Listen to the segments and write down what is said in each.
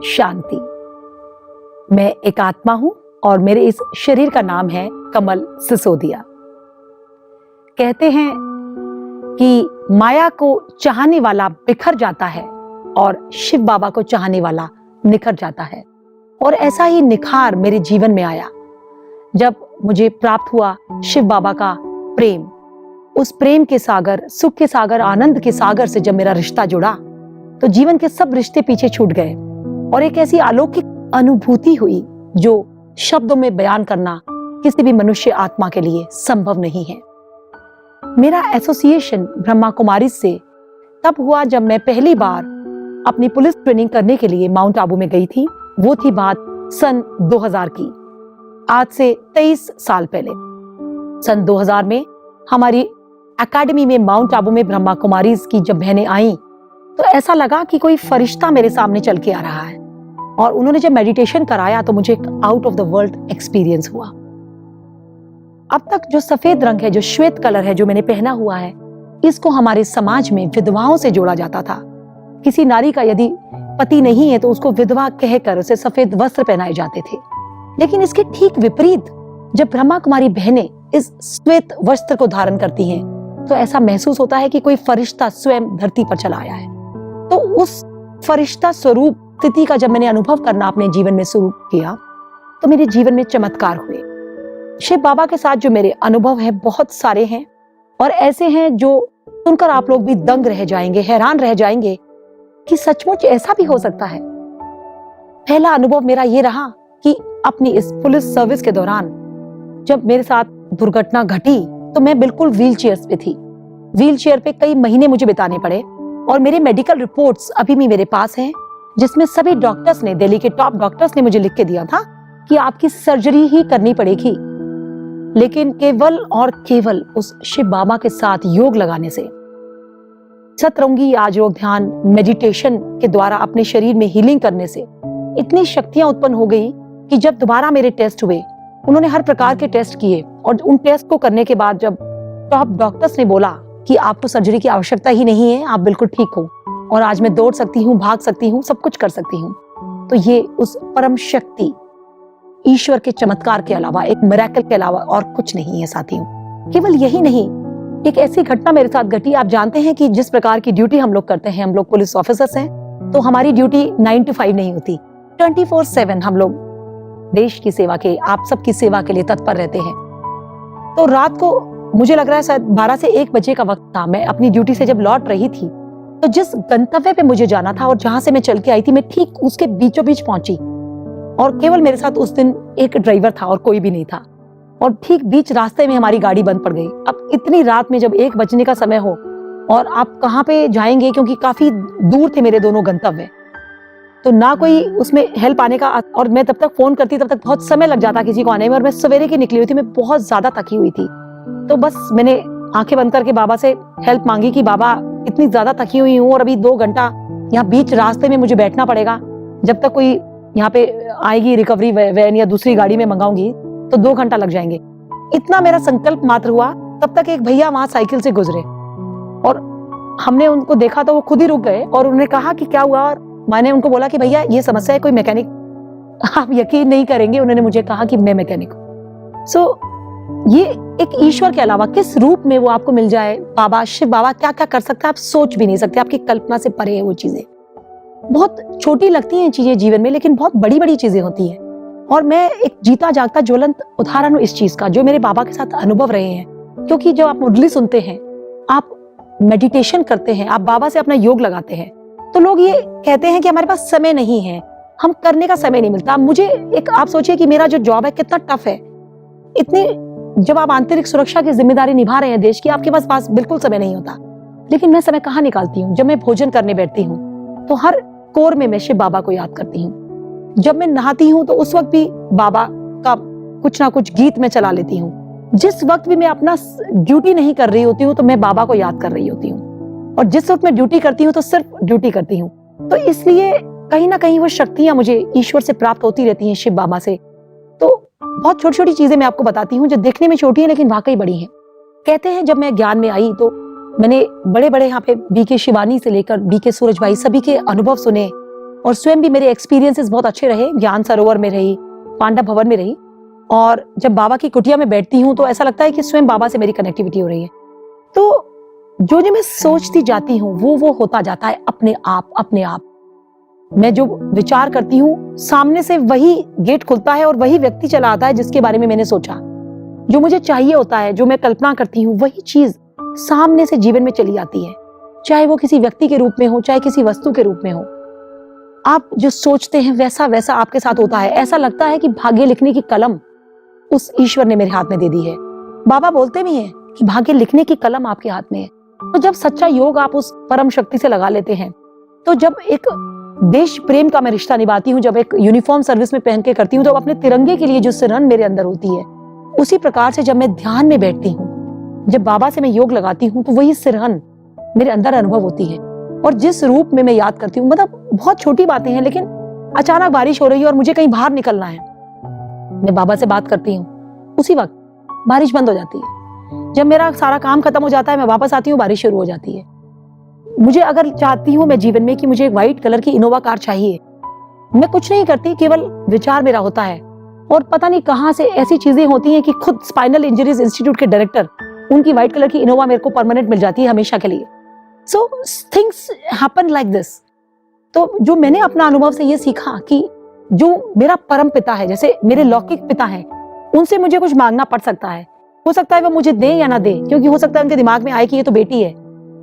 शांति। मैं एक आत्मा हूं और मेरे इस शरीर का नाम है कमल सिसोदिया। कहते हैं कि माया को चाहने वाला बिखर जाता है और शिव बाबा को चाहने वाला निखर जाता है। और ऐसा ही निखार मेरे जीवन में आया जब मुझे प्राप्त हुआ शिव बाबा का प्रेम। उस प्रेम के सागर, सुख के सागर, आनंद के सागर से जब मेरा रिश्ता जुड़ा तो जीवन के सब रिश्ते पीछे छूट गए और एक ऐसी अलौकिक अनुभूति हुई जो शब्दों में बयान करना किसी भी मनुष्य आत्मा के लिए संभव नहीं है। मेरा एसोसिएशन ब्रह्मा कुमारी से तब हुआ जब मैं पहली बार अपनी पुलिस ट्रेनिंग करने के लिए माउंट आबू में गई थी। वो थी बात सन 2000 की, आज से 23 साल पहले। सन 2000 में हमारी एकेडमी में माउंट आबू में ब्रह्मा कुमारी की जब बहनें आई तो ऐसा लगा कि कोई फरिश्ता मेरे सामने चल के आ रहा है। और उन्होंने जब मेडिटेशन कराया तो मुझे एक out of the world experience हुआ। अब तक जो सफेद रंग है, जो श्वेत कलर है जो मैंने पहना हुआ है, इसको हमारे समाज में विधवाओं से जोड़ा जाता था। किसी नारी का यदि पति नहीं है तो उसको विधवा कहकर उसे सफेद वस्त्र पहनाए जाते थे। लेकिन इसके ठीक विपरीत जब ब्रह्मा कुमारी बहनें इस श्वेत वस्त्र को धारण करती हैं तो ऐसा महसूस होता है कि कोई फरिश्ता स्वयं धरती पर चला आया है। तो उस फरिश्ता स्वरूप स्थिति का जब मैंने अनुभव करना अपने जीवन में शुरू किया तो मेरे जीवन में चमत्कार हुए। शिव बाबा के साथ जो मेरे अनुभव हैं बहुत सारे हैं और ऐसे हैं जो सुनकर आप लोग भी दंग रह जाएंगे, हैरान रह जाएंगे कि सचमुच ऐसा भी हो सकता है। पहला अनुभव मेरा ये रहा कि अपनी इस पुलिस सर्विस के दौरान जब मेरे साथ दुर्घटना घटी तो मैं बिल्कुल व्हील चेयर पे थी। व्हील चेयर पे कई महीने मुझे बिताने पड़े और मेरे मेडिकल रिपोर्ट्स अभी भी मेरे पास हैं, जिसमें सभी डॉक्टर्स ने, दिल्ली के टॉप डॉक्टर्स ने मुझे लिख के दिया था कि आपकी सर्जरी ही करनी पड़ेगी। लेकिन केवल और केवल उस शिव बाबा के साथ योग लगाने से, सतरंगी आज योग ध्यान मेडिटेशन के द्वारा अपने शरीर में हीलिंग करने से इतनी शक्तियां उत्पन्न हो गई कि जब दोबारा मेरे टेस्ट हुए, उन्होंने हर प्रकार के टेस्ट किए और उन टेस्ट को करने के बाद जब टॉप डॉक्टर्स ने बोला कि आपको सर्जरी की आवश्यकता ही नहीं है, आप बिल्कुल ठीक हो और आज मैं दौड़ सकती हूँ, भाग सकती हूँ, सब कुछ कर सकती हूँ, तो ये उस परम शक्ति ईश्वर के चमत्कार के अलावा, एक मिरेकल के अलावा और कुछ नहीं है साथियों। केवल यही नहीं, एक ऐसी घटना मेरे साथ घटी। आप जानते हैं कि जिस प्रकार की ड्यूटी हम लोग करते हैं, हम लोग पुलिस ऑफिसर्स हैं, तो हमारी ड्यूटी 9 to 5 नहीं होती, 24/7 हम लोग देश की सेवा के, आप सबकी सेवा के लिए तत्पर रहते हैं। तो रात को मुझे लग रहा है शायद 12 से 1 बजे का वक्त था। मैं अपनी ड्यूटी से जब लौट रही थी तो जिस गंतव्य पे मुझे जाना था और जहां से मैं चल के आई थी, मैं ठीक उसके बीचों बीच पहुंची और केवल मेरे साथ उस दिन एक ड्राइवर था और कोई भी नहीं था। और ठीक बीच रास्ते में हमारी गाड़ी बंद पड़ गई। अब इतनी रात में जब 1 बजने का समय हो और आप कहाँ पे जाएंगे, क्योंकि काफी दूर थे मेरे दोनों गंतव्य, तो ना कोई उसमें हेल्प आने का, और मैं तब तक फोन करती तब तक बहुत समय लग जाता किसी को आने में, और मैं सवेरे की निकली हुई थी, मैं बहुत ज्यादा थकी हुई थी। तो बस मैंने आंखें बंद करके बाबा से हेल्प मांगी कि बाबा इतनी ज्यादा थकी हुई हूँ और अभी 2 घंटा यहाँ बीच रास्ते में मुझे बैठना पड़ेगा, जब तक कोई यहाँ पे आएगी रिकवरी वैन या दूसरी गाड़ी में मंगाऊंगी तो 2 घंटा लग जाएंगे। इतना मेरा संकल्प मात्र हुआ, तब तक एक भैया वहां साइकिल से गुजरे और हमने उनको देखा तो वो खुद ही रुक गए और उन्होंने कहा कि क्या हुआ, और मैंने उनको बोला कि भैया ये समस्या है, कोई मैकेनिक। आप यकीन नहीं करेंगे, उन्होंने मुझे कहा कि मैं मैकेनिक हूँ। सो ये एक ईश्वर के अलावा किस रूप में वो आपको मिल जाए, बाबा, शिव बाबा क्या क्या कर सकता है आप सोच भी नहीं सकते, आपकी कल्पना से परे है वो चीजें। बहुत छोटी लगती हैं चीजें जीवन में, लेकिन बहुत बड़ी बड़ी चीजें होती हैं। और मैं एक जीता जागता ज्वलंत उदाहरण हूँ इस चीज का, जो मेरे बाबा के साथ अनुभव रहे हैं। क्योंकि जब आप मुरली सुनते हैं, आप मेडिटेशन करते हैं, आप बाबा से अपना योग लगाते हैं, तो लोग ये कहते हैं कि हमारे पास समय नहीं है, हम करने का समय नहीं मिलता। मुझे एक, आप सोचिए कि मेरा जो जॉब है कितना टफ है, इतनी, जब आप आंतरिक सुरक्षा की जिम्मेदारी निभा रहे हैं देश की, आपके पास बिल्कुल समय नहीं होता। लेकिन मैं समय कहाँ निकालती हूँ? जब मैं भोजन करने बैठती हूँ तो हर कोर में मैं शिव बाबा को याद करती हूँ। जब मैं नहाती हूँ तो उस वक्त भी बाबा का कुछ ना कुछ गीत मैं चला लेती हूँ। जिस वक्त भी मैं अपना ड्यूटी नहीं कर रही होती हूँ तो मैं बाबा को याद कर रही होती हूँ, और जिस वक्त मैं ड्यूटी करती हूँ तो सिर्फ ड्यूटी करती हूँ। तो इसलिए कहीं ना कहीं वो शक्तियां मुझे ईश्वर से प्राप्त होती रहती हैं, शिव बाबा से। तो बहुत छोटी छोटी चीजें मैं आपको बताती हूँ जो देखने में छोटी है लेकिन वाकई बड़ी हैं। कहते हैं जब मैं ज्ञान में आई तो मैंने बड़े बड़े यहाँ पे बीके शिवानी से लेकर बीके सूरज भाई सभी के अनुभव सुने और स्वयं भी मेरे एक्सपीरियंसेस बहुत अच्छे रहे। ज्ञान सरोवर में रही, पांडव भवन में रही, और जब बाबा की कुटिया में बैठती हूँ तो ऐसा लगता है कि स्वयं बाबा से मेरी कनेक्टिविटी हो रही है। तो जो जो मैं सोचती जाती हूँ वो होता जाता है अपने आप। मैं जो विचार करती हूँ सामने से वही गेट खुलता है और वही व्यक्ति चला आता है जिसके बारे में मैंने सोचा। जो मुझे चाहिए होता है, जो मैं कल्पना करती हूँ, वही चीज सामने से जीवन में चली आती है, चाहे वो किसी व्यक्ति के रूप में हो, चाहे किसी वस्तु के रूप में हो। आप जो सोचते हैं वैसा वैसा आपके साथ होता है। ऐसा लगता है कि भाग्य लिखने की कलम उस ईश्वर ने मेरे हाथ में दे दी है। बाबा बोलते भी हैं कि भाग्य लिखने की कलम आपके हाथ में है। तो जब सच्चा योग आप उस परम शक्ति से लगा लेते हैं, तो जब एक देश प्रेम का मैं रिश्ता निभाती हूँ, जब एक यूनिफॉर्म सर्विस में पहन के करती हूँ, तो अपने तिरंगे के लिए जो सिरहन मेरे अंदर होती है, उसी प्रकार से जब मैं ध्यान में बैठती हूँ, जब बाबा से मैं योग लगाती हूँ, तो वही सिरहन मेरे अंदर अनुभव होती है। और जिस रूप में मैं याद करती हूँ, मतलब बहुत छोटी बातें हैं, लेकिन अचानक बारिश हो रही है और मुझे कहीं बाहर निकलना है, मैं बाबा से बात करती हूँ, उसी वक्त बारिश बंद हो जाती है। जब मेरा सारा काम खत्म हो जाता है, मैं वापस आती हूँ, बारिश शुरू हो जाती है। मुझे अगर चाहती हूँ मैं जीवन में कि मुझे एक व्हाइट कलर की इनोवा कार चाहिए, मैं कुछ नहीं करती, केवल विचार मेरा होता है। और पता नहीं कहां से ऐसी चीजें होती हैं कि खुद स्पाइनल इंजरीज इंस्टीट्यूट के डायरेक्टर, उनकी व्हाइट कलर की इनोवा मेरे को परमानेंट मिल जाती है हमेशा के लिए। So things happen like this. तो जो मैंने अपना अनुभव से ये सीखा कि जो मेरा परम पिता है, जैसे मेरे लौकिक पिता हैं, उनसे मुझे कुछ मांगना पड़ सकता है। हो सकता है वो मुझे दे या ना दे, क्योंकि हो सकता है उनके दिमाग में आए कि ये तो बेटी है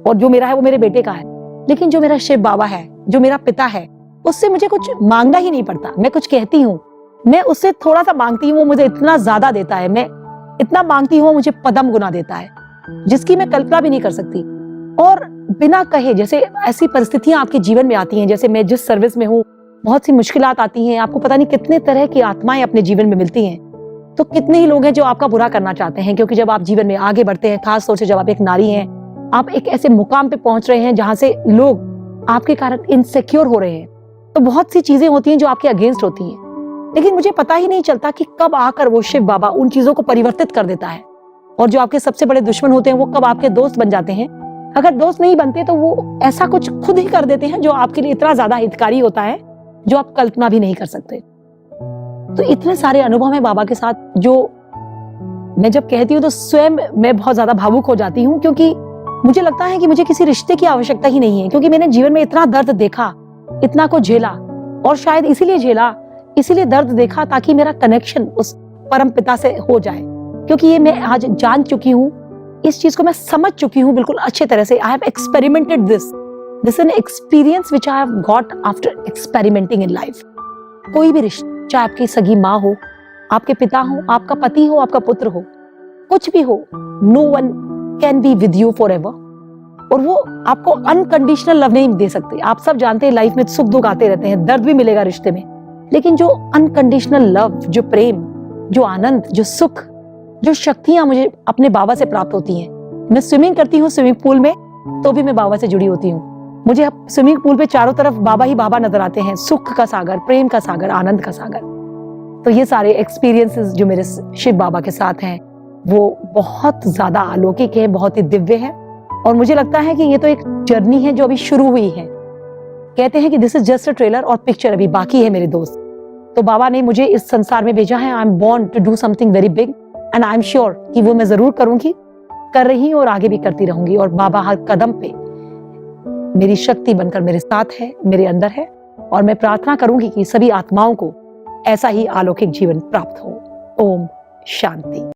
और जो मेरा है वो मेरे बेटे का है। लेकिन जो मेरा शिव बाबा है, जो मेरा पिता है, उससे मुझे कुछ मांगना ही नहीं पड़ता। मैं कुछ कहती हूँ, मैं उससे थोड़ा सा मांगती हूँ, वो मुझे इतना ज्यादा देता है। मैं इतना मांगती हूँ, मुझे पदम गुना देता है, जिसकी मैं कल्पना भी नहीं कर सकती। और बिना कहे, जैसे ऐसी परिस्थितियां आपके जीवन में आती हैं, जैसे मैं जिस सर्विस में हूँ, बहुत सी मुश्किलात आती हैं, आपको पता नहीं कितने तरह की आत्माएं अपने जीवन में मिलती हैं। तो कितने ही लोग हैं जो आपका बुरा करना चाहते हैं, क्योंकि जब आप जीवन में आगे बढ़ते हैं, खास तौर से जब आप एक नारी हैं, आप एक ऐसे मुकाम पे पहुंच रहे हैं जहां से लोग आपके कारण इनसिक्योर हो रहे हैं, तो बहुत सी चीजें होती हैं जो आपके अगेंस्ट होती हैं। लेकिन मुझे पता ही नहीं चलता कि कब आकर वो शिव बाबा उन चीजों को परिवर्तित कर देता है, और जो आपके सबसे बड़े दुश्मन होते हैं वो कब आपके दोस्त बन जाते हैं। अगर दोस्त नहीं बनते तो वो ऐसा कुछ खुद ही कर देते हैं जो आपके लिए इतना ज्यादा हितकारी होता है, जो आप कल्पना भी नहीं कर सकते। तो इतने सारे अनुभव हैं बाबा के साथ, जो मैं जब कहती हूँ तो स्वयं मैं बहुत ज्यादा भावुक हो जाती हूँ, क्योंकि मुझे लगता है कि मुझे किसी रिश्ते की आवश्यकता ही नहीं है, क्योंकि मैंने जीवन में इतना दर्द देखा, इतना को झेला, और शायद इसीलिए झेला, इसीलिए दर्द देखा, ताकि मेरा कनेक्शन उस परम पिता से हो जाए। क्योंकि ये मैं आज जान चुकी हूँ, इस चीज को मैं समझ चुकी हूँ बिल्कुल अच्छे तरह से। I have experimented this an experience which I have got after experimenting in life. कोई भी रिश्ता, चाहे आपकी सगी माँ हो, आपके पिता हो, आपका पति हो, आपका पुत्र हो, कुछ भी हो, no one can be with you forever. और वो आपको अनकंडीशनल लव नहीं दे सकते। आप सब जानते हैं लाइफ में सुख दुख आते रहते हैं, दर्द भी मिलेगा रिश्ते में, लेकिन जो अनकंडीशनल लव, जो प्रेम, जो आनंद, जो सुख, जो शक्तियां मुझे अपने बाबा से प्राप्त होती हैं। मैं स्विमिंग करती हूँ स्विमिंग पूल में, तो भी मैं बाबा से जुड़ी होती हूँ। मुझे स्विमिंग पूल पे चारों तरफ बाबा ही बाबा नजर आते हैं, सुख का सागर, प्रेम का सागर, आनंद का सागर। तो ये सारे एक्सपीरियंसेस जो मेरे शिव बाबा के साथ हैं, वो बहुत ज्यादा अलौकिक है, बहुत ही दिव्य है। और मुझे लगता है कि ये तो एक जर्नी है जो अभी शुरू हुई है। कहते हैं कि this is just a trailer, और पिक्चर अभी बाकी है मेरे दोस्त। तो बाबा ने मुझे इस संसार में भेजा है। I am born to do something very big, and I am sure कि वो मैं जरूर करूंगी, कर रही हूं और आगे भी करती रहूंगी। और बाबा हर कदम पे मेरी शक्ति बनकर मेरे साथ है, मेरे अंदर है, और मैं प्रार्थना करूंगी कि सभी आत्माओं को ऐसा ही अलौकिक जीवन प्राप्त हो। ओम शांति।